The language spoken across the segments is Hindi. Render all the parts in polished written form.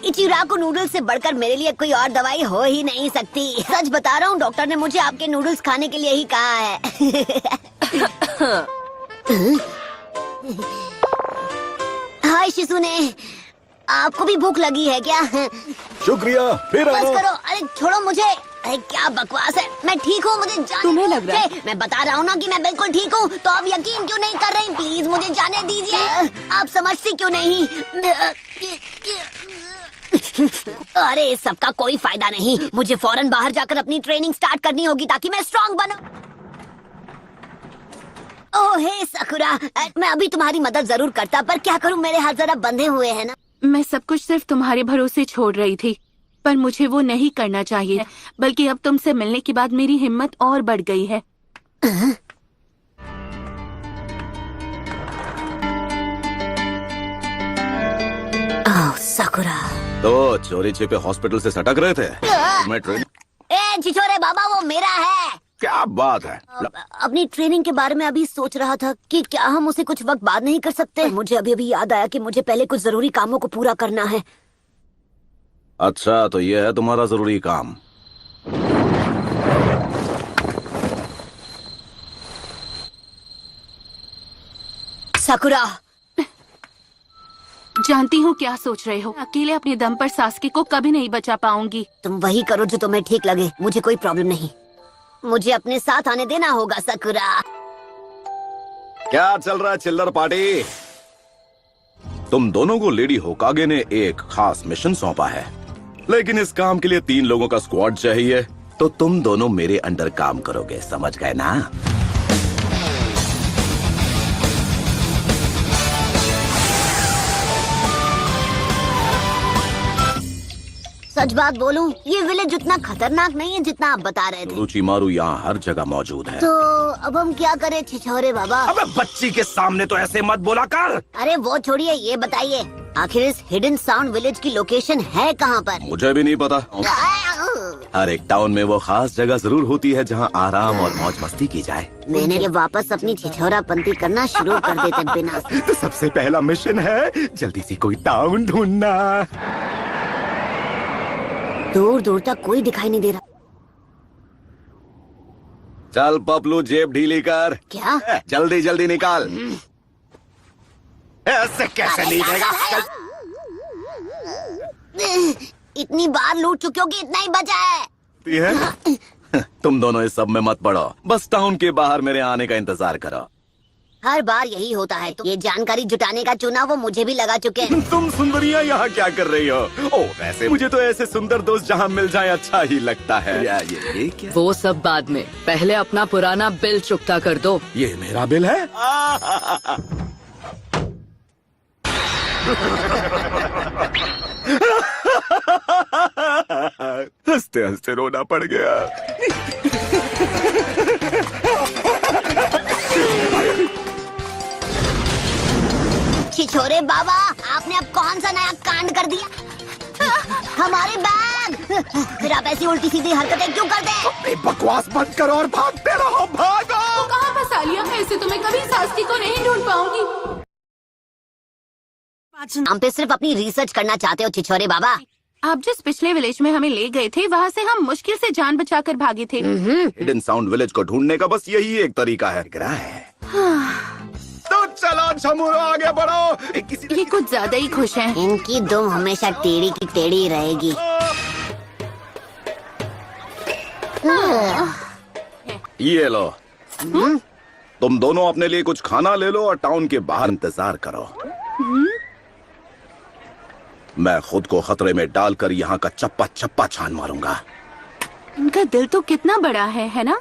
इचिराको नूडल्स से बढ़कर मेरे लिए कोई और दवाई हो ही नहीं सकती। सच बता रहा हूँ, डॉक्टर ने मुझे आपके नूडल्स खाने के लिए ही कहा है। हाय शिसुने, आपको भी भूख लगी है क्या? शुक्रिया, फिर बस आना। करो, अरे छोड़ो मुझे। अरे क्या बकवास है, मैं ठीक हूँ, मुझे जाने तुम्हें लग रहा है? मैं बता रहा हूँ ना कि मैं बिल्कुल ठीक हूँ, तो आप यकीन क्यों नहीं कर रही? प्लीज मुझे जाने दीजिए। आप समझती क्यों नहीं? अरे सबका कोई फायदा नहीं, मुझे फौरन बाहर जाकर अपनी ट्रेनिंग स्टार्ट करनी होगी ताकि मैं स्ट्रांग बनूं। ओह हे साकुरा, मैं अभी तुम्हारी मदद जरूर करता, पर क्या करूं, मेरे हाथ जरा बंधे हुए हैं ना। मैं सब कुछ सिर्फ तुम्हारे भरोसे छोड़ रही थी, पर मुझे वो नहीं करना चाहिए, बल्कि अब तुमसे मिलने के बाद मेरी हिम्मत और बढ़ गई है। ओह साकुरा। तो चोरी छिपे हॉस्पिटल से सटक रहे थे। मैं ट्रेन ए छिछोरे बाबा, वो मेरा है। क्या बात है? अपनी ट्रेनिंग के बारे में अभी सोच रहा था कि क्या हम उसे कुछ वक्त बाद नहीं कर सकते। मुझे अभी अभी याद आया कि मुझे पहले कुछ जरूरी कामों को पूरा करना है। अच्छा, तो ये है तुम्हारा जरूरी काम। साकुरा, जानती हूँ क्या सोच रहे हो। अकेले अपने दम पर सास्की को कभी नहीं बचा पाऊंगी। तुम वही करो जो तुम्हें ठीक लगे, मुझे कोई प्रॉब्लम नहीं। मुझे अपने साथ आने देना होगा साकुरा। क्या चल रहा है चिल्लर पार्टी? तुम दोनों को लेडी होकागे ने एक खास मिशन सौंपा है, लेकिन इस काम के लिए 3 लोगों का स्क्वाड चाहिए। तो तुम दोनों मेरे अंडर काम करोगे, समझ गए ना? सच बात बोलूं, ये विलेज उतना खतरनाक नहीं है जितना आप बता रहे थे। रुचिमारू यहाँ हर जगह मौजूद है। तो अब हम क्या करें छिछोरे बाबा? अबे बच्ची के सामने तो ऐसे मत बोला कर। अरे वो छोड़िए, ये बताइए आखिर इस हिडन साउंड विलेज की लोकेशन है कहाँ पर? मुझे भी नहीं पता। हर एक टाउन में वो खास जगह जरूर होती है जहाँ आराम और मौज मस्ती की जाए। मैंने ये वापस अपनी छिछोरापंती करना शुरू कर देते बिना। तो सबसे पहला मिशन है जल्दी से कोई टाउन ढूंढना। दूर दूर तक कोई दिखाई नहीं दे रहा। चल पपलू, जेब ढीली कर। क्या? जल्दी जल्दी निकाल। ऐसे कैसे नहीं देगा? इतनी बार लूट चुके हो कि इतना ही बचा है। तुम दोनों इस सब में मत पड़ो, बस टाउन के बाहर मेरे आने का इंतजार करो। हर बार यही होता है। तो ये जानकारी जुटाने का चुनाव वो मुझे भी लगा चुके हैं। तुम सुंदरियां यहाँ क्या कर रही हो? ओ वैसे मुझे तो ऐसे सुंदर दोस्त जहाँ मिल जाए अच्छा ही लगता है। ये क्या? वो सब बाद में, पहले अपना पुराना बिल चुकता कर दो। ये मेरा बिल है? हंसते हंसते रोना पड़ गया। छिछोरे बाबा, आपने अब कौन सा नया कांड कर दिया? हमारे बैग! फिर आप ऐसी उल्टी सीधी हरकतें क्यों करते हैं? बकवास बंद करो और भागते रहो, भागो! तो कहाँ फंसा लिया? ऐसे तुम्हें कभी सास्की को नहीं ढूंढ पाऊंगी। हम पे सिर्फ अपनी रिसर्च करना चाहते हो छिछोरे बाबा। आप जिस पिछले विलेज में हमें ले गए थे, वहाँ से हम मुश्किल से जान बचाकर भागे थे। हिडन साउंड विलेज को ढूंढने का बस यही एक तरीका है। तो चलो छमुरो, आगे बढ़ो। ये कुछ ज्यादा ही खुश हैं। इनकी दुम हमेशा टेढ़ी की टेढ़ी रहेगी। ये लो। तुम दोनों अपने लिए कुछ खाना ले लो और टाउन के बाहर इंतजार करो। मैं खुद को खतरे में डालकर यहाँ का चप्पा चप्पा छान मारूंगा। उनका दिल तो कितना बड़ा है ना?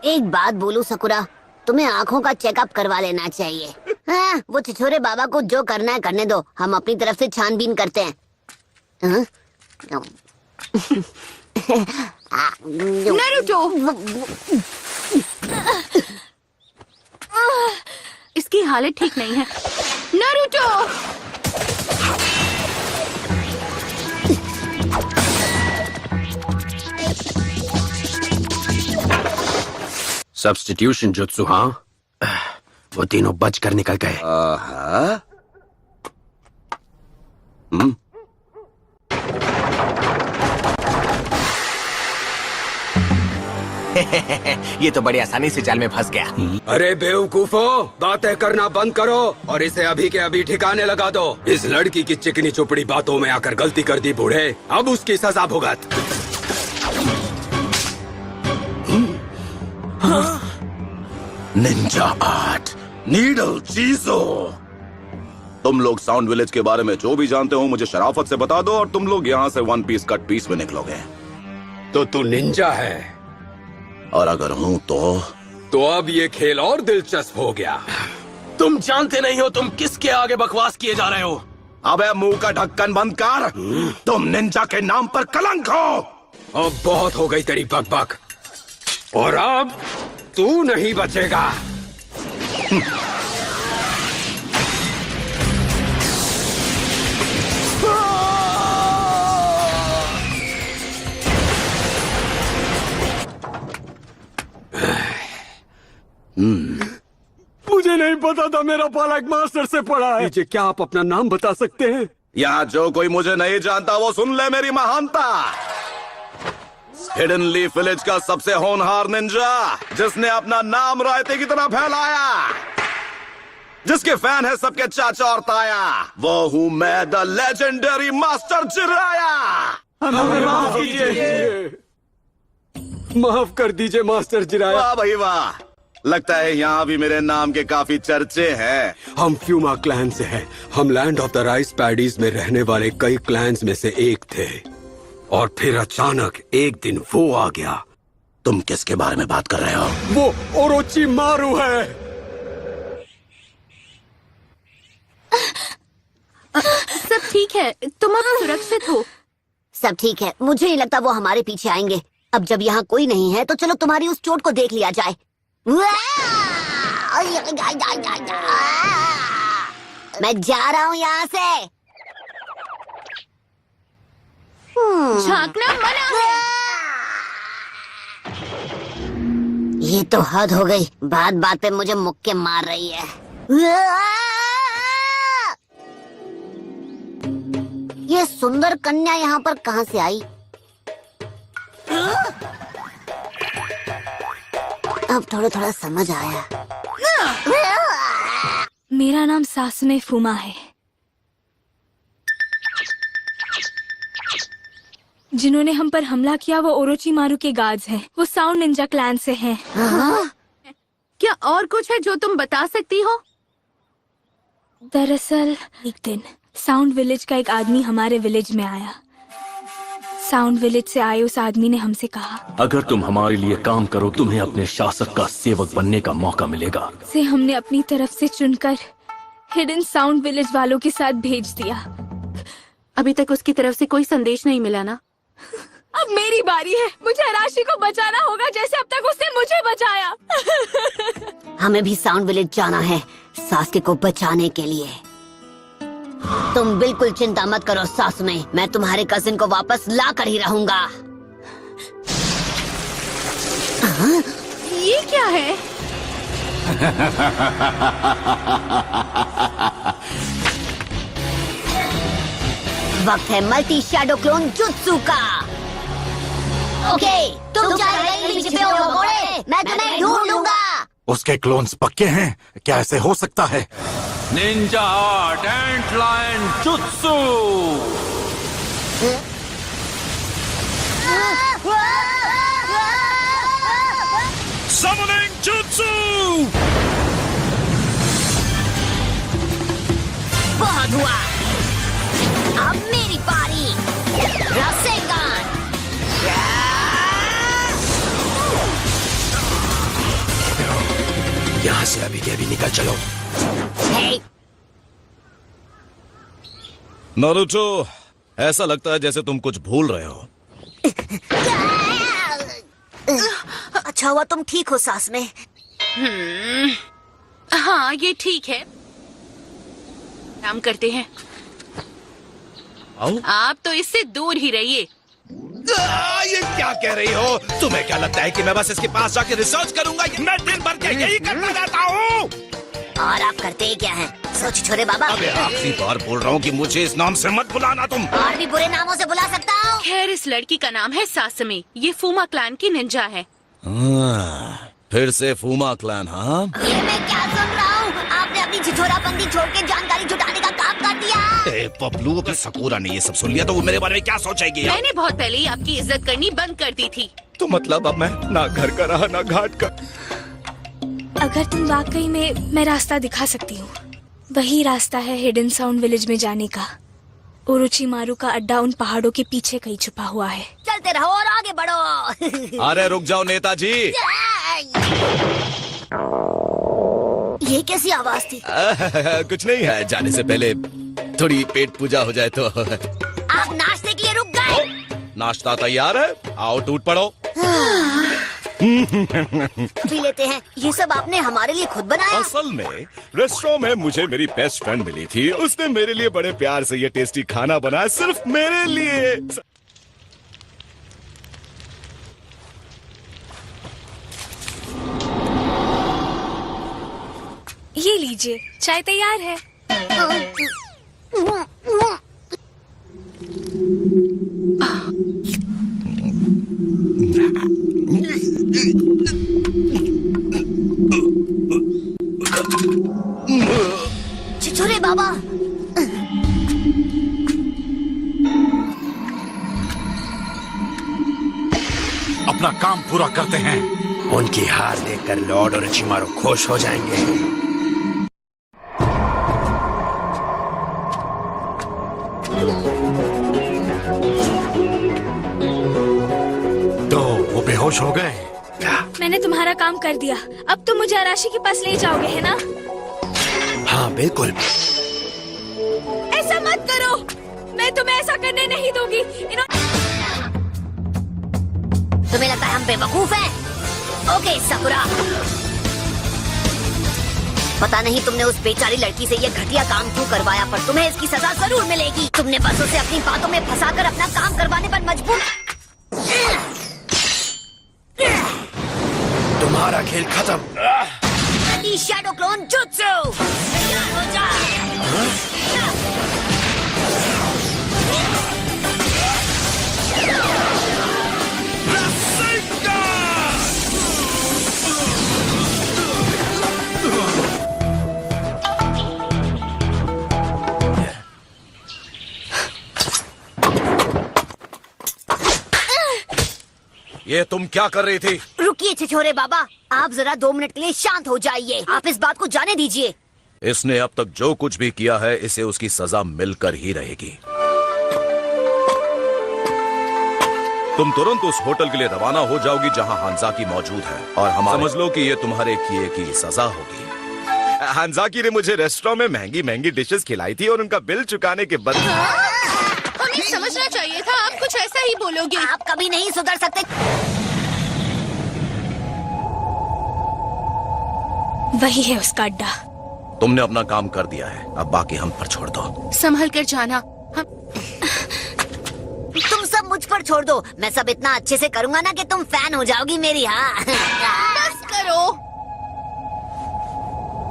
एक बात बोलूं सकुरा, तुम्हें आँखों का चेकअप करवा लेना चाहिए। हाँ, वो छिछोरे बाबा को जो करना है करने दो, हम अपनी तरफ से छानबीन करते हैं। नारुतो! इसकी हालत ठीक नहीं है। नारुतो! सब्स्टिट्यूशन जुत्सु, हाँ? वो तीनों बचकर निकल गए। आहा। ये तो बड़ी आसानी से जाल में फंस गया। अरे बेवकूफो, बातें करना बंद करो और इसे अभी के अभी ठिकाने लगा दो। इस लड़की की चिकनी चुपड़ी बातों में आकर गलती कर दी बूढ़े, अब उसकी सजा भुगत। निंजा आर्ट, नीडल चीजो। तुम लोग साउंड विलेज के बारे में जो भी जानते हो मुझे शराफत से बता दो और तुम लोग यहाँ से वन पीस कट पीस में निकलोगे। तो तू निंजा है और अगर हूँ तो अब ये खेल और दिलचस्प हो गया। तुम जानते नहीं हो तुम किसके आगे बकवास किए जा रहे हो। अबे मुंह का ढक्कन बंद कर। तुम निंजा के नाम पर कलंक हो। अब बहुत हो गई तेरी बकबक, और अब तू नहीं बचेगा। मुझे नहीं पता था मेरा पाला एक मास्टर से पढ़ा है। क्या आप अपना नाम बता सकते हैं? यहाँ जो कोई मुझे नहीं जानता वो सुन ले मेरी महानता। हिडन लीफ विलेज का सबसे होनहार निंजा, जिसने अपना नाम रायते की तरह फैलाया, जिसके फैन है सबके चाचा और ताया, वो हूँ मैं, द लेजेंडरी मास्टर जिराया। माफ कीजिए, माफ कर दीजिए मास्टर जिराया। वाह भाई वाह, लगता है यहाँ भी मेरे नाम के काफी चर्चे हैं। हम फ्यूमा क्लैन से हैं। हम land of the rice paddies में रहने वाले कई क्लैंस में से एक थे, और फिर अचानक एक दिन वो आ गया। तुम किसके बारे में बात कर रहे हो? वो ओरोची मारू है। सब ठीक है, तुम अब सुरक्षित हो। सब ठीक है, मुझे नहीं लगता वो हमारे पीछे आएंगे। अब जब यहाँ कोई नहीं है तो चलो तुम्हारी उस चोट को देख लिया जाए। मैं जा रहा हूँ यहाँ से। झांकना मना है। ये तो हद हो गई, बात बात पे मुझे मुक्के मार रही है। ये सुंदर कन्या यहाँ पर कहाँ से आई? अब थोड़ा थोड़ा समझ आया। मेरा नाम सासुने फुमा है। जिन्होंने हम पर हमला किया वो ओरोची मारू के गार्ड्स हैं। वो साउंड निंजा क्लैन से हैं। क्या और कुछ है जो तुम बता सकती हो? दरअसल एक दिन साउंड विलेज का एक आदमी हमारे विलेज में आया। साउंड विलेज से आए उस आदमी ने हमसे कहा, अगर तुम हमारे लिए काम करो तुम्हें अपने शासक का सेवक बनने का मौका मिलेगा। से हमने अपनी तरफ से चुनकर हिडन साउंड विलेज वालों के साथ भेज दिया। अभी तक उसकी तरफ से कोई संदेश नहीं मिला ना? अब मेरी बारी है। मुझे अराशी को बचाना होगा जैसे अब तक उसने मुझे बचाया। हमें भी साउंड विलेज जाना है सासके को बचाने के लिए। तुम बिल्कुल चिंता मत करो सासुने, मैं तुम्हारे कजिन को वापस ला कर ही रहूंगा। ये क्या है? वक्त है मल्टी शैडो क्लोन जुत्सु का। ओके, तुम चाहे कहीं भी छिपे हो भगोड़े, मैं तुम्हें ढूंढ लूंगा। उसके क्लोन्स पक्के हैं? क्या ऐसे हो सकता है? निंजा आर्ट एंट लायन जुत्सु। Summoning Jutsu! बहुत हुआ, अब मेरी बारी। रासेगान। यहाँ से अभी के अभी निकल चलो। हे, नारुतो, ऐसा लगता है जैसे तुम कुछ भूल रहे हो। अच्छा हुआ तुम ठीक हो सास में। हाँ, ये ठीक है। काम करते हैं। आप तो इससे दूर ही रहिए। ये क्या कह रही हो? तुम्हें क्या लगता है कि मैं बस इसके पास जाके रिसर्च करूंगा? मैं दिन भर क्या यही करता रहता हूँ? और आप करते ही क्या हैं? सोच छोरे बाबा। अबे आखिरी बार बोल रहा हूँ कि मुझे इस नाम से मत बुलाना तुम। और भी बुरे नामों से बुला सकता हूँ। खैर, इस लड़की का नाम है सासमी। ये फूमा क्लैन की निंजा है। फिर से फूमा क्लैन, हाँ? ये मैं क्या सुन रहा हूँ? आपने अपनी छिछोराबंदी छोड़ के जानकारी जुटाने का काम कर दिया। ए पपलू, अगर सकूरा ने ये सब सुन लिया तो वो मेरे बारे में क्या सोचेगी? मैंने बहुत पहले ही आपकी इज्जत करनी बंद कर दी थी। तो मतलब अब मैं ना घर का रहा ना घाट का। अगर तुम वाकई में, मैं रास्ता दिखा सकती हूँ। वही रास्ता है हिडन साउंड विलेज में जाने का। ओरोचिमारू का अड्डा उन पहाड़ों के पीछे कहीं छुपा हुआ है। चलते रहो और आगे बढ़ो। अरे रुक जाओ नेताजी। ये कैसी आवाज थी? कुछ नहीं है, जाने से पहले थोड़ी पेट पूजा हो जाए तो। आप नाश्ते के लिए रुक गए? नाश्ता तैयार है, आओ टूट पड़ो। पी लेते हैं। ये सब आपने हमारे लिए खुद बनाया? असल में रेस्टोरेंट में मुझे मेरी बेस्ट फ्रेंड मिली थी। उसने मेरे लिए बड़े प्यार से ये टेस्टी खाना बनाया, सिर्फ मेरे लिए। ये लीजिए, चाय तैयार है। छिछोरे बाबा, अपना काम पूरा करते हैं। उनकी हार देखकर लॉर्ड ओरोचिमारू खुश हो जाएंगे। तो वो बेहोश हो गए। मैंने तुम्हारा काम कर दिया। अब तुम मुझे अराशी के पास ले जाओगे, है ना? हाँ बिल्कुल। ऐसा मत करो, मैं तुम्हें ऐसा करने नहीं दूंगी। तुम्हें लगता है हम बेवकूफ हैं? ओके साकुरा, पता नहीं तुमने उस बेचारी लड़की से ये घटिया काम क्यों करवाया, पर तुम्हें इसकी सजा जरूर मिलेगी। तुमने बस उसे अपनी बातों में फंसाकर अपना काम करवाने पर मजबूर। तुम्हारा खेल खत्म। शैडो क्लोन जुत्सु, तैयार हो जा। ये तुम क्या कर रही थी? रुकिए छिछोरे बाबा, आप जरा 2 मिनट के लिए शांत हो जाइए। आप इस बात को जाने दीजिए। इसने अब तक जो कुछ भी किया है, इसे उसकी सजा मिलकर ही रहेगी। तुम तुरंत उस होटल के लिए रवाना हो जाओगी जहां हांजाकी मौजूद है, और हम समझ लो कि ये तुम्हारे किए की सजा होगी। हांजाकी ने मुझे रेस्टोरेंट में महंगी महंगी डिशेस खिलाई थी और उनका बिल चुकाने के बदले। हमें समझना चाहिए था, आप कुछ ऐसा ही बोलोगे। आप कभी नहीं सुधर सकते। वही है उसका अड्डा। तुमने अपना काम कर दिया है, अब बाकी हम पर छोड़ दो। संभल कर जाना। तुम सब मुझ पर छोड़ दो। मैं सब इतना अच्छे से करूंगा ना कि तुम फैन हो जाओगी मेरी। हाँ बस करो।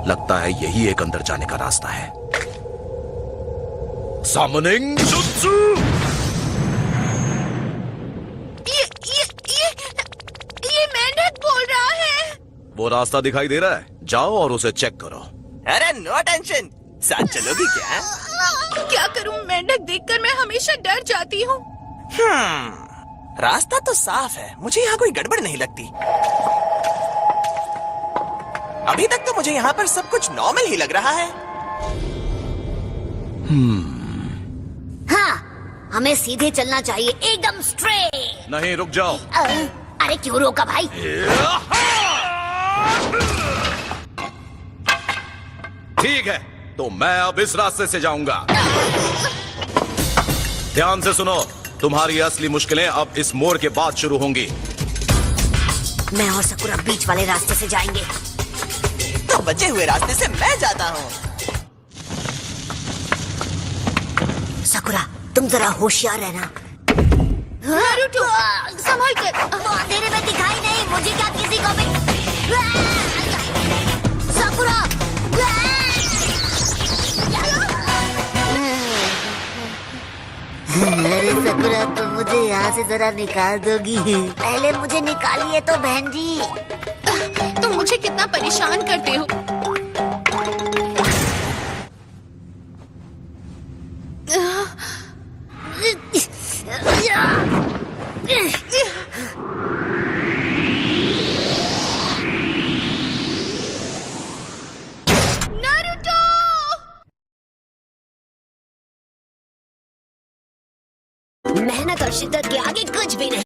लगता है यही एक अंदर जाने का रास्ता है। Summoning Jutsu! ये मेंढक बोल रहा है। वो रास्ता दिखाई दे रहा है, जाओ और उसे चेक करो। अरे नो टेंशन, साथ चलोगी क्या? क्या करूं, मेंढक देखकर मैं हमेशा डर जाती हूँ। रास्ता तो साफ है, मुझे यहाँ कोई गड़बड़ नहीं लगती। अभी तक तो मुझे यहाँ पर सब कुछ नॉर्मल ही लग रहा है। हाँ, हमें सीधे चलना चाहिए, एकदम स्ट्रेट। नहीं, रुक जाओ। अरे क्यों रोका भाई? ठीक है, तो मैं अब इस रास्ते से जाऊंगा। ध्यान से सुनो, तुम्हारी असली मुश्किलें अब इस मोड़ के बाद शुरू होंगी। मैं और सकुरा बीच वाले रास्ते से जाएंगे। तो बचे हुए रास्ते से मैं जाता हूँ। सकुरा, तुम जरा होशियार रहना। नारुतो, संभाल कर। वो अंधेरे में दिखाई नहीं, मुझे क्या किसी को भी। सकुरा! सकूरा, तुम मुझे यहाँ से जरा निकाल दोगी? पहले मुझे निकालिए तो बहन जी। तुम मुझे कितना परेशान करते हो। मेहनत और शिद्दत के आगे कुछ भी नहीं।